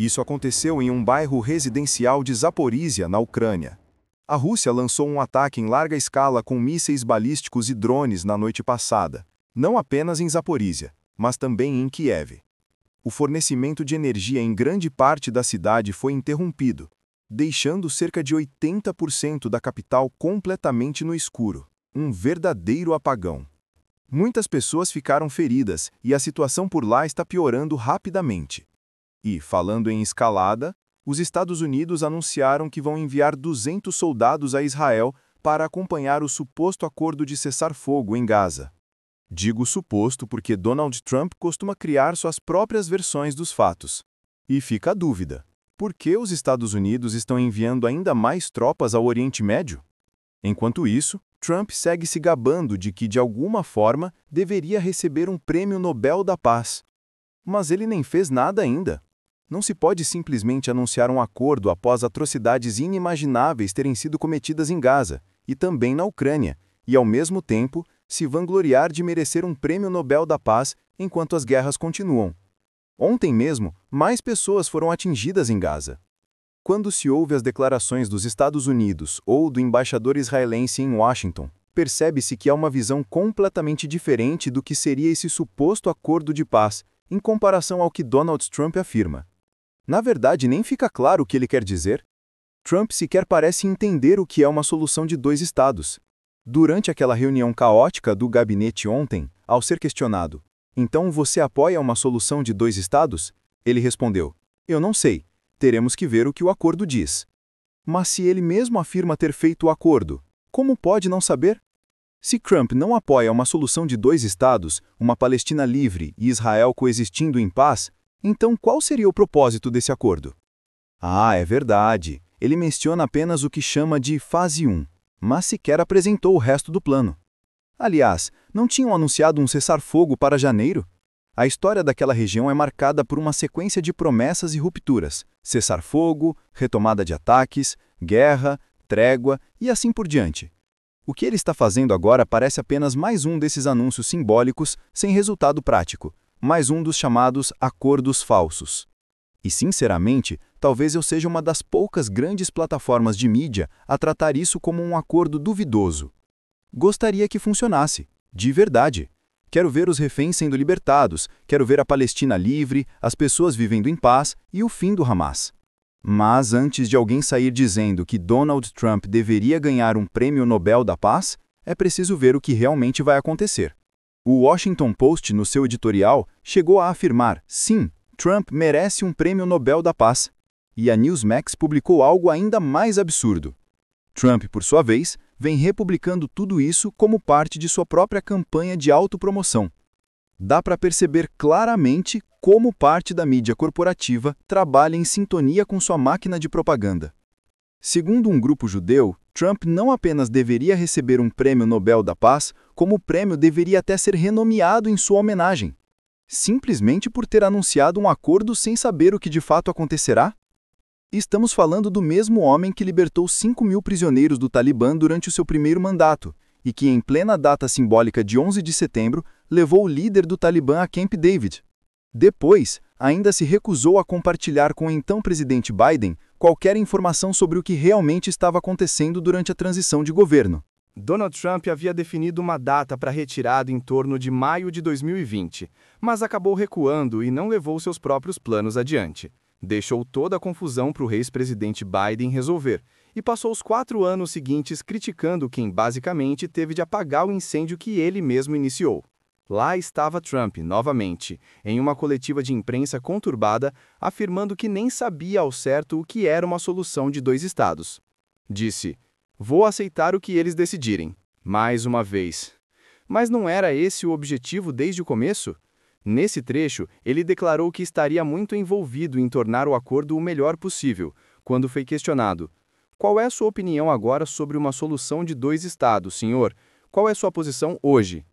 Isso aconteceu em um bairro residencial de Zaporísia, na Ucrânia. A Rússia lançou um ataque em larga escala com mísseis balísticos e drones na noite passada, não apenas em Zaporísia, mas também em Kiev. O fornecimento de energia em grande parte da cidade foi interrompido, deixando cerca de 80% da capital completamente no escuro. Um verdadeiro apagão. Muitas pessoas ficaram feridas e a situação por lá está piorando rapidamente. E, falando em escalada, os Estados Unidos anunciaram que vão enviar 200 soldados a Israel para acompanhar o suposto acordo de cessar-fogo em Gaza. Digo suposto porque Donald Trump costuma criar suas próprias versões dos fatos. E fica a dúvida: por que os Estados Unidos estão enviando ainda mais tropas ao Oriente Médio? Enquanto isso, Trump segue se gabando de que, de alguma forma, deveria receber um prêmio Nobel da Paz. Mas ele nem fez nada ainda. Não se pode simplesmente anunciar um acordo após atrocidades inimagináveis terem sido cometidas em Gaza, e também na Ucrânia, e ao mesmo tempo se vangloriar de merecer um prêmio Nobel da Paz enquanto as guerras continuam. Ontem mesmo, mais pessoas foram atingidas em Gaza. Quando se ouve as declarações dos Estados Unidos ou do embaixador israelense em Washington, percebe-se que há uma visão completamente diferente do que seria esse suposto acordo de paz, em comparação ao que Donald Trump afirma. Na verdade, nem fica claro o que ele quer dizer. Trump sequer parece entender o que é uma solução de dois estados. Durante aquela reunião caótica do gabinete ontem, ao ser questionado, então você apoia uma solução de dois estados? Ele respondeu: eu não sei. Teremos que ver o que o acordo diz. Mas se ele mesmo afirma ter feito o acordo, como pode não saber? Se Trump não apoia uma solução de dois estados, uma Palestina livre e Israel coexistindo em paz, então qual seria o propósito desse acordo? Ah, é verdade. Ele menciona apenas o que chama de fase 1, mas sequer apresentou o resto do plano. Aliás, não tinham anunciado um cessar-fogo para janeiro? A história daquela região é marcada por uma sequência de promessas e rupturas: cessar-fogo, retomada de ataques, guerra, trégua e assim por diante. O que ele está fazendo agora parece apenas mais um desses anúncios simbólicos sem resultado prático, mais um dos chamados acordos falsos. E, sinceramente, talvez eu seja uma das poucas grandes plataformas de mídia a tratar isso como um acordo duvidoso. Gostaria que funcionasse, de verdade. Quero ver os reféns sendo libertados, quero ver a Palestina livre, as pessoas vivendo em paz e o fim do Hamas. Mas antes de alguém sair dizendo que Donald Trump deveria ganhar um prêmio Nobel da Paz, é preciso ver o que realmente vai acontecer. O Washington Post, no seu editorial, chegou a afirmar: sim, Trump merece um prêmio Nobel da Paz. E a Newsmax publicou algo ainda mais absurdo. Trump, por sua vez, vem republicando tudo isso como parte de sua própria campanha de autopromoção. Dá para perceber claramente como parte da mídia corporativa trabalha em sintonia com sua máquina de propaganda. Segundo um grupo judeu, Trump não apenas deveria receber um prêmio Nobel da Paz, como o prêmio deveria até ser renomeado em sua homenagem. Simplesmente por ter anunciado um acordo sem saber o que de fato acontecerá? Estamos falando do mesmo homem que libertou 5.000 prisioneiros do Talibã durante o seu primeiro mandato, e que, em plena data simbólica de 11 de setembro, levou o líder do Talibã a Camp David. Depois, ainda se recusou a compartilhar com o então presidente Biden qualquer informação sobre o que realmente estava acontecendo durante a transição de governo. Donald Trump havia definido uma data para a retirada em torno de maio de 2020, mas acabou recuando e não levou seus próprios planos adiante. Deixou toda a confusão para o ex-presidente Biden resolver, e passou os 4 anos seguintes criticando quem basicamente teve de apagar o incêndio que ele mesmo iniciou. Lá estava Trump, novamente, em uma coletiva de imprensa conturbada, afirmando que nem sabia ao certo o que era uma solução de dois estados. Disse: vou aceitar o que eles decidirem. Mais uma vez. Mas não era esse o objetivo desde o começo? Nesse trecho, ele declarou que estaria muito envolvido em tornar o acordo o melhor possível, quando foi questionado: qual é a sua opinião agora sobre uma solução de dois estados, senhor? Qual é sua posição hoje?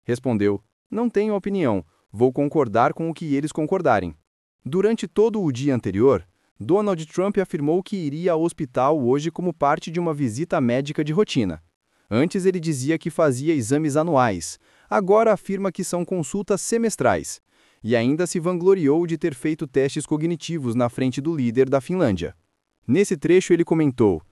Respondeu: não tenho opinião, vou concordar com o que eles concordarem. Durante todo o dia anterior, Donald Trump afirmou que iria ao hospital hoje como parte de uma visita médica de rotina. Antes ele dizia que fazia exames anuais, agora afirma que são consultas semestrais. e ainda se vangloriou de ter feito testes cognitivos na frente do líder da Finlândia. Nesse trecho ele comentou: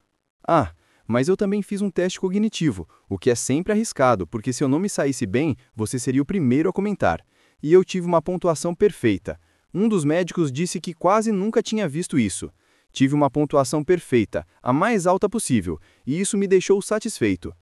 "Ah, mas eu também fiz um teste cognitivo, o que é sempre arriscado, porque se eu não me saísse bem, você seria o primeiro a comentar. E eu tive uma pontuação perfeita. Um dos médicos disse que quase nunca tinha visto isso. Tive uma pontuação perfeita, a mais alta possível, e isso me deixou satisfeito.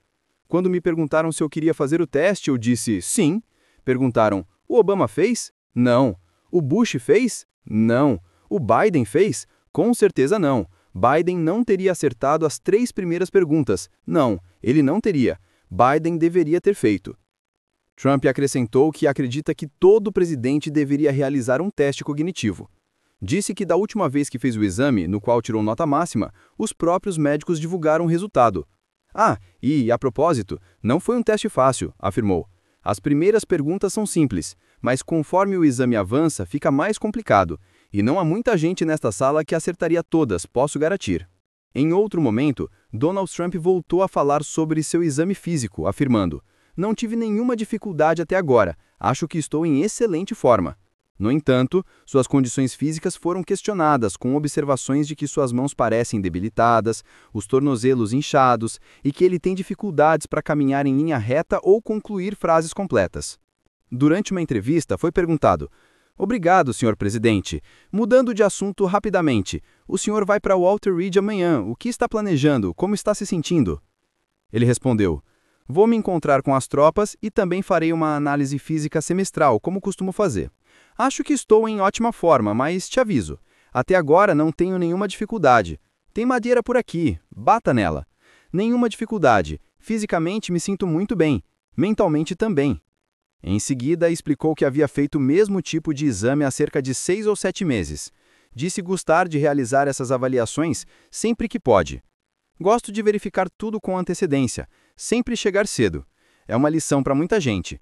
Quando me perguntaram se eu queria fazer o teste, eu disse sim. Perguntaram: o Obama fez? Não. O Bush fez? Não. O Biden fez? Com certeza não. Biden não teria acertado as 3 primeiras perguntas. Não, ele não teria. Biden deveria ter feito." Trump acrescentou que acredita que todo presidente deveria realizar um teste cognitivo. Disse que da última vez que fez o exame, no qual tirou nota máxima, os próprios médicos divulgaram o resultado. "Ah, e, a propósito, não foi um teste fácil", afirmou. "As primeiras perguntas são simples, mas conforme o exame avança, fica mais complicado, e não há muita gente nesta sala que acertaria todas, posso garantir." Em outro momento, Donald Trump voltou a falar sobre seu exame físico, afirmando: "Não tive nenhuma dificuldade até agora, acho que estou em excelente forma." No entanto, suas condições físicas foram questionadas, com observações de que suas mãos parecem debilitadas, os tornozelos inchados e que ele tem dificuldades para caminhar em linha reta ou concluir frases completas. Durante uma entrevista, foi perguntado: "Obrigado, senhor presidente. Mudando de assunto rapidamente, o senhor vai para Walter Reed amanhã. O que está planejando? Como está se sentindo?" Ele respondeu: "Vou me encontrar com as tropas e também farei uma análise física semestral, como costumo fazer. Acho que estou em ótima forma, mas te aviso, até agora não tenho nenhuma dificuldade. Tem madeira por aqui, bata nela. Nenhuma dificuldade, fisicamente me sinto muito bem, mentalmente também." Em seguida, explicou que havia feito o mesmo tipo de exame há cerca de 6 ou 7 meses. Disse gostar de realizar essas avaliações sempre que pode. "Gosto de verificar tudo com antecedência, sempre chegar cedo. É uma lição para muita gente."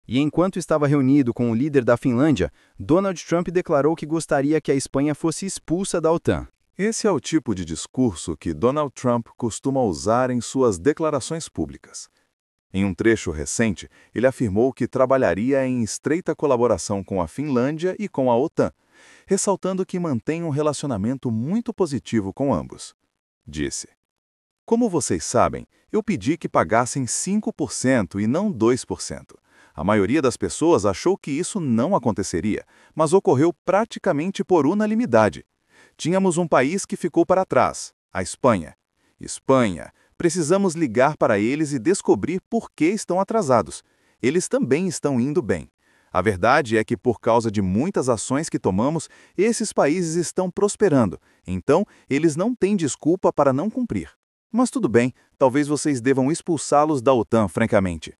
E enquanto estava reunido com o líder da Finlândia, Donald Trump declarou que gostaria que a Espanha fosse expulsa da OTAN. Esse é o tipo de discurso que Donald Trump costuma usar em suas declarações públicas. Em um trecho recente, ele afirmou que trabalharia em estreita colaboração com a Finlândia e com a OTAN, ressaltando que mantém um relacionamento muito positivo com ambos. Disse: "Como vocês sabem, eu pedi que pagassem 5% e não 2%. A maioria das pessoas achou que isso não aconteceria, mas ocorreu praticamente por unanimidade. Tínhamos um país que ficou para trás, a Espanha. Espanha, precisamos ligar para eles e descobrir por que estão atrasados. Eles também estão indo bem. A verdade é que, por causa de muitas ações que tomamos, esses países estão prosperando, então eles não têm desculpa para não cumprir. Mas tudo bem, talvez vocês devam expulsá-los da OTAN, francamente."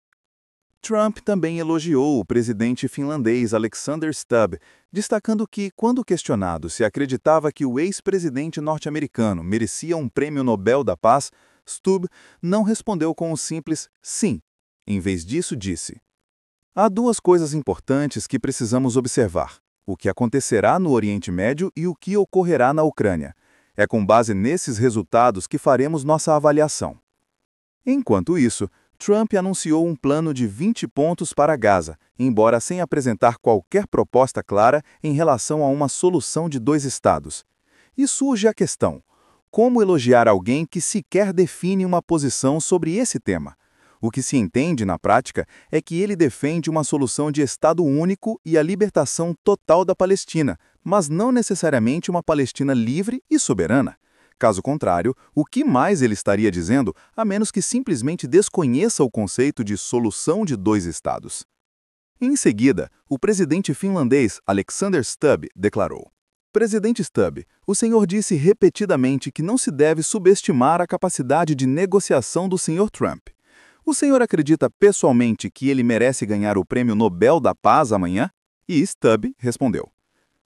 Trump também elogiou o presidente finlandês Alexander Stubb, destacando que, quando questionado se acreditava que o ex-presidente norte-americano merecia um prêmio Nobel da Paz, Stubb não respondeu com um simples sim. Em vez disso, disse: "Há 2 coisas importantes que precisamos observar: o que acontecerá no Oriente Médio e o que ocorrerá na Ucrânia. É com base nesses resultados que faremos nossa avaliação." Enquanto isso, Trump anunciou um plano de 20 pontos para Gaza, embora sem apresentar qualquer proposta clara em relação a uma solução de 2 estados. E surge a questão: como elogiar alguém que sequer define uma posição sobre esse tema? O que se entende na prática é que ele defende uma solução de Estado único e a libertação total da Palestina, mas não necessariamente uma Palestina livre e soberana. Caso contrário, o que mais ele estaria dizendo, a menos que simplesmente desconheça o conceito de solução de 2 estados? Em seguida, o presidente finlandês Alexander Stubb declarou: "Presidente Stubb, o senhor disse repetidamente que não se deve subestimar a capacidade de negociação do senhor Trump. O senhor acredita pessoalmente que ele merece ganhar o prêmio Nobel da Paz amanhã?" E Stubb respondeu: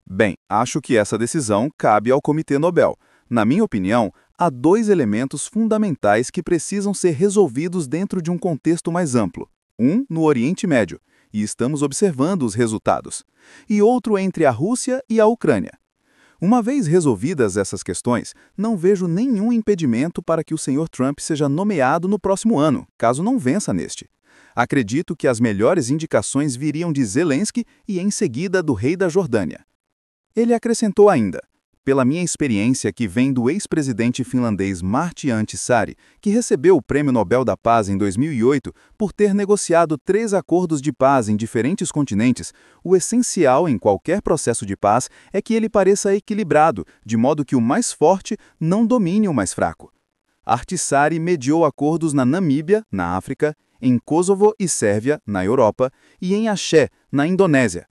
"Bem, acho que essa decisão cabe ao Comitê Nobel. Na minha opinião, há 2 elementos fundamentais que precisam ser resolvidos dentro de um contexto mais amplo. Um no Oriente Médio, e estamos observando os resultados, e outro entre a Rússia e a Ucrânia. Uma vez resolvidas essas questões, não vejo nenhum impedimento para que o senhor Trump seja nomeado no próximo ano, caso não vença neste. Acredito que as melhores indicações viriam de Zelensky e em seguida do rei da Jordânia. Ele acrescentou ainda: pela minha experiência que vem do ex-presidente finlandês Martti Ahtisaari, que recebeu o Prêmio Nobel da Paz em 2008 por ter negociado 3 acordos de paz em diferentes continentes, o essencial em qualquer processo de paz é que ele pareça equilibrado, de modo que o mais forte não domine o mais fraco. Ahtisaari mediou acordos na Namíbia, na África, em Kosovo e Sérvia, na Europa, e em Axé, na Indonésia.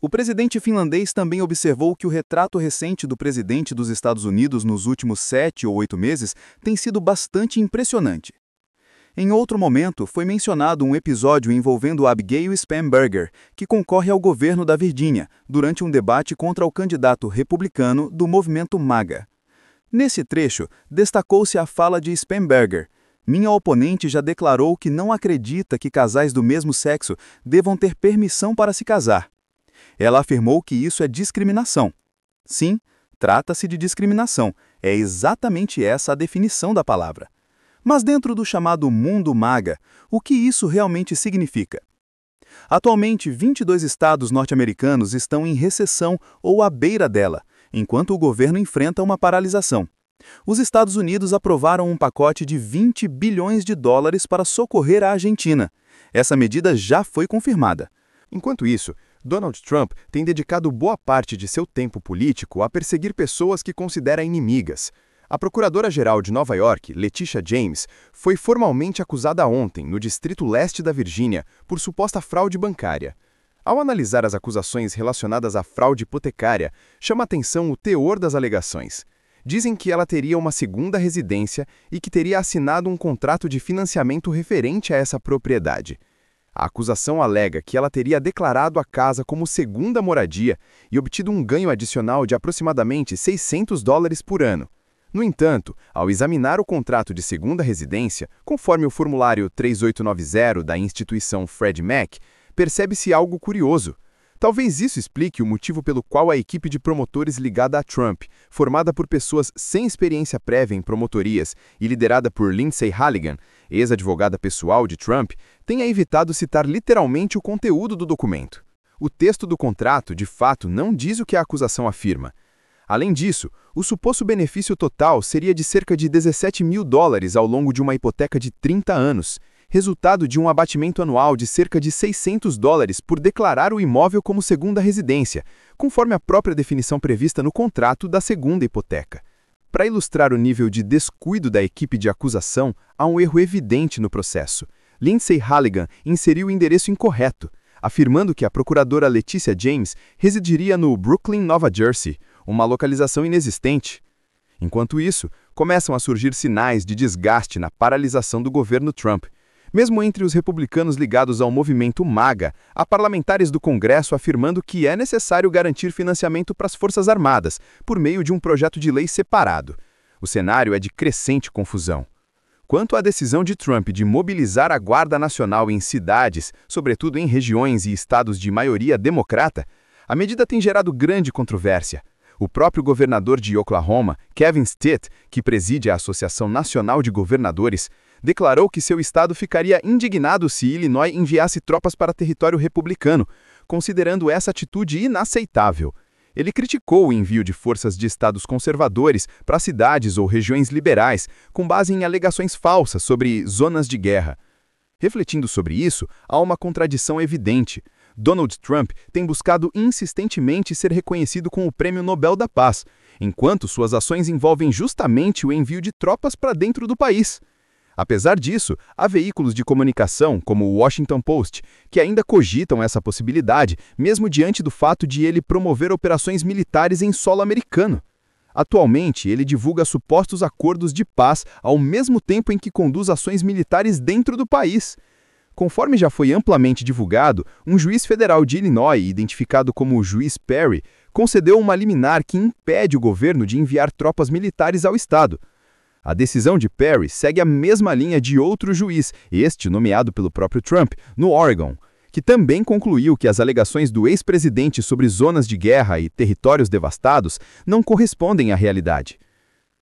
O presidente finlandês também observou que o retrato recente do presidente dos Estados Unidos nos últimos 7 ou 8 meses tem sido bastante impressionante. Em outro momento, foi mencionado um episódio envolvendo Abigail Spanberger, que concorre ao governo da Virgínia, durante um debate contra o candidato republicano do movimento MAGA. Nesse trecho, destacou-se a fala de Spanberger: minha oponente já declarou que não acredita que casais do mesmo sexo devam ter permissão para se casar. Ela afirmou que isso é discriminação. Sim, trata-se de discriminação. É exatamente essa a definição da palavra. Mas dentro do chamado mundo MAGA, o que isso realmente significa? Atualmente, 22 estados norte-americanos estão em recessão ou à beira dela, enquanto o governo enfrenta uma paralisação. Os Estados Unidos aprovaram um pacote de 20 bilhões de dólares para socorrer a Argentina. Essa medida já foi confirmada. Enquanto isso, Donald Trump tem dedicado boa parte de seu tempo político a perseguir pessoas que considera inimigas. A procuradora-geral de Nova York, Letitia James, foi formalmente acusada ontem, no Distrito Leste da Virgínia, por suposta fraude bancária. Ao analisar as acusações relacionadas à fraude hipotecária, chama atenção o teor das alegações. Dizem que ela teria uma segunda residência e que teria assinado um contrato de financiamento referente a essa propriedade. A acusação alega que ela teria declarado a casa como segunda moradia e obtido um ganho adicional de aproximadamente $600 por ano. No entanto, ao examinar o contrato de segunda residência, conforme o formulário 3890 da instituição Freddie Mac, percebe-se algo curioso. Talvez isso explique o motivo pelo qual a equipe de promotores ligada a Trump, formada por pessoas sem experiência prévia em promotorias e liderada por Lindsay Halligan, ex-advogada pessoal de Trump, tenha evitado citar literalmente o conteúdo do documento. O texto do contrato, de fato, não diz o que a acusação afirma. Além disso, o suposto benefício total seria de cerca de $17 mil ao longo de uma hipoteca de 30 anos, resultado de um abatimento anual de cerca de $600 por declarar o imóvel como segunda residência, conforme a própria definição prevista no contrato da segunda hipoteca. Para ilustrar o nível de descuido da equipe de acusação, há um erro evidente no processo. Lindsay Halligan inseriu o endereço incorreto, afirmando que a procuradora Letitia James residiria no Brooklyn, Nova Jersey, uma localização inexistente. Enquanto isso, começam a surgir sinais de desgaste na paralisação do governo Trump. Mesmo entre os republicanos ligados ao movimento MAGA, há parlamentares do Congresso afirmando que é necessário garantir financiamento para as Forças Armadas, por meio de um projeto de lei separado. O cenário é de crescente confusão. Quanto à decisão de Trump de mobilizar a Guarda Nacional em cidades, sobretudo em regiões e estados de maioria democrata, a medida tem gerado grande controvérsia. O próprio governador de Oklahoma, Kevin Stitt, que preside a Associação Nacional de Governadores, declarou que seu estado ficaria indignado se Illinois enviasse tropas para território republicano, considerando essa atitude inaceitável. Ele criticou o envio de forças de estados conservadores para cidades ou regiões liberais, com base em alegações falsas sobre zonas de guerra. Refletindo sobre isso, há uma contradição evidente. Donald Trump tem buscado insistentemente ser reconhecido com o Prêmio Nobel da Paz, enquanto suas ações envolvem justamente o envio de tropas para dentro do país. Apesar disso, há veículos de comunicação, como o Washington Post, que ainda cogitam essa possibilidade, mesmo diante do fato de ele promover operações militares em solo americano. Atualmente, ele divulga supostos acordos de paz ao mesmo tempo em que conduz ações militares dentro do país. Conforme já foi amplamente divulgado, um juiz federal de Illinois, identificado como o juiz Perry, concedeu uma liminar que impede o governo de enviar tropas militares ao estado. A decisão de Perry segue a mesma linha de outro juiz, este nomeado pelo próprio Trump, no Oregon, que também concluiu que as alegações do ex-presidente sobre zonas de guerra e territórios devastados não correspondem à realidade.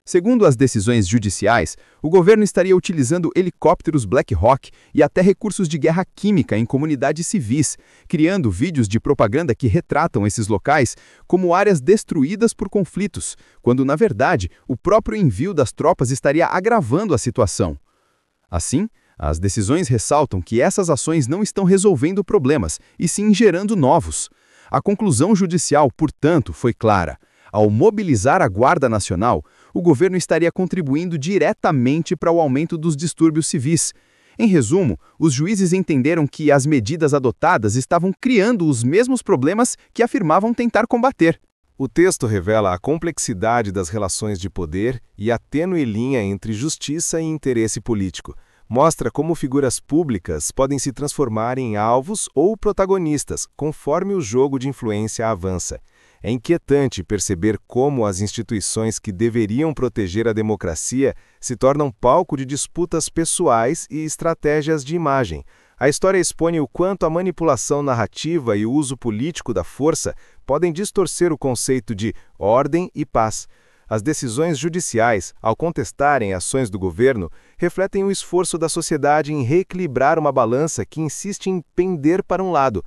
Segundo as decisões judiciais, o governo estaria utilizando helicópteros Black Hawk e até recursos de guerra química em comunidades civis, criando vídeos de propaganda que retratam esses locais como áreas destruídas por conflitos, quando, na verdade, o próprio envio das tropas estaria agravando a situação. Assim, as decisões ressaltam que essas ações não estão resolvendo problemas, e sim gerando novos. A conclusão judicial, portanto, foi clara. Ao mobilizar a Guarda Nacional, o governo estaria contribuindo diretamente para o aumento dos distúrbios civis. Em resumo, os juízes entenderam que as medidas adotadas estavam criando os mesmos problemas que afirmavam tentar combater. O texto revela a complexidade das relações de poder e a tênue linha entre justiça e interesse político. Mostra como figuras públicas podem se transformar em alvos ou protagonistas, conforme o jogo de influência avança. É inquietante perceber como as instituições que deveriam proteger a democracia se tornam palco de disputas pessoais e estratégias de imagem. A história expõe o quanto a manipulação narrativa e o uso político da força podem distorcer o conceito de ordem e paz. As decisões judiciais, ao contestarem ações do governo, refletem o esforço da sociedade em reequilibrar uma balança que insiste em pender para um lado.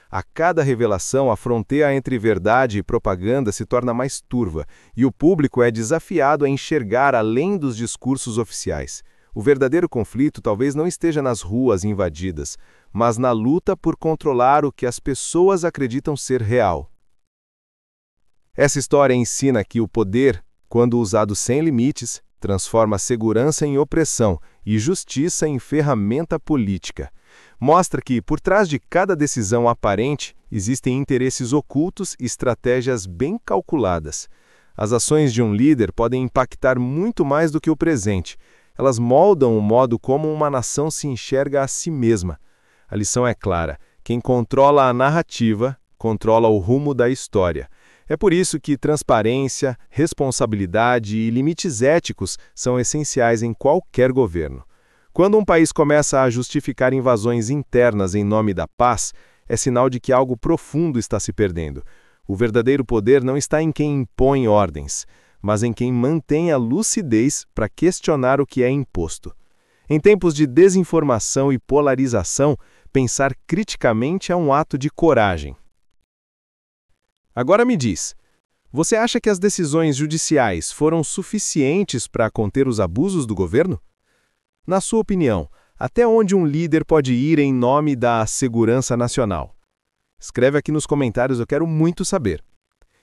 A cada revelação, a fronteira entre verdade e propaganda se torna mais turva, e o público é desafiado a enxergar além dos discursos oficiais. O verdadeiro conflito talvez não esteja nas ruas invadidas, mas na luta por controlar o que as pessoas acreditam ser real. Essa história ensina que o poder, quando usado sem limites, transforma segurança em opressão e justiça em ferramenta política. Mostra que, por trás de cada decisão aparente, existem interesses ocultos e estratégias bem calculadas. As ações de um líder podem impactar muito mais do que o presente. Elas moldam o modo como uma nação se enxerga a si mesma. A lição é clara: quem controla a narrativa, controla o rumo da história. É por isso que transparência, responsabilidade e limites éticos são essenciais em qualquer governo. Quando um país começa a justificar invasões internas em nome da paz, é sinal de que algo profundo está se perdendo. O verdadeiro poder não está em quem impõe ordens, mas em quem mantém a lucidez para questionar o que é imposto. Em tempos de desinformação e polarização, pensar criticamente é um ato de coragem. Agora me diz, você acha que as decisões judiciais foram suficientes para conter os abusos do governo? Na sua opinião, até onde um líder pode ir em nome da segurança nacional? Escreve aqui nos comentários, eu quero muito saber.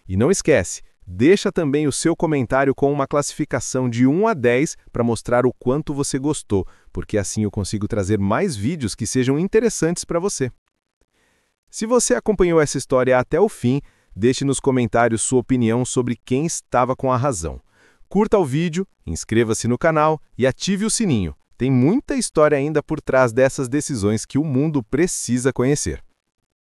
E não esquece, deixa também o seu comentário com uma classificação de 1 a 10 para mostrar o quanto você gostou, porque assim eu consigo trazer mais vídeos que sejam interessantes para você. Se você acompanhou essa história até o fim, deixe nos comentários sua opinião sobre quem estava com a razão. Curta o vídeo, inscreva-se no canal e ative o sininho. Tem muita história ainda por trás dessas decisões que o mundo precisa conhecer.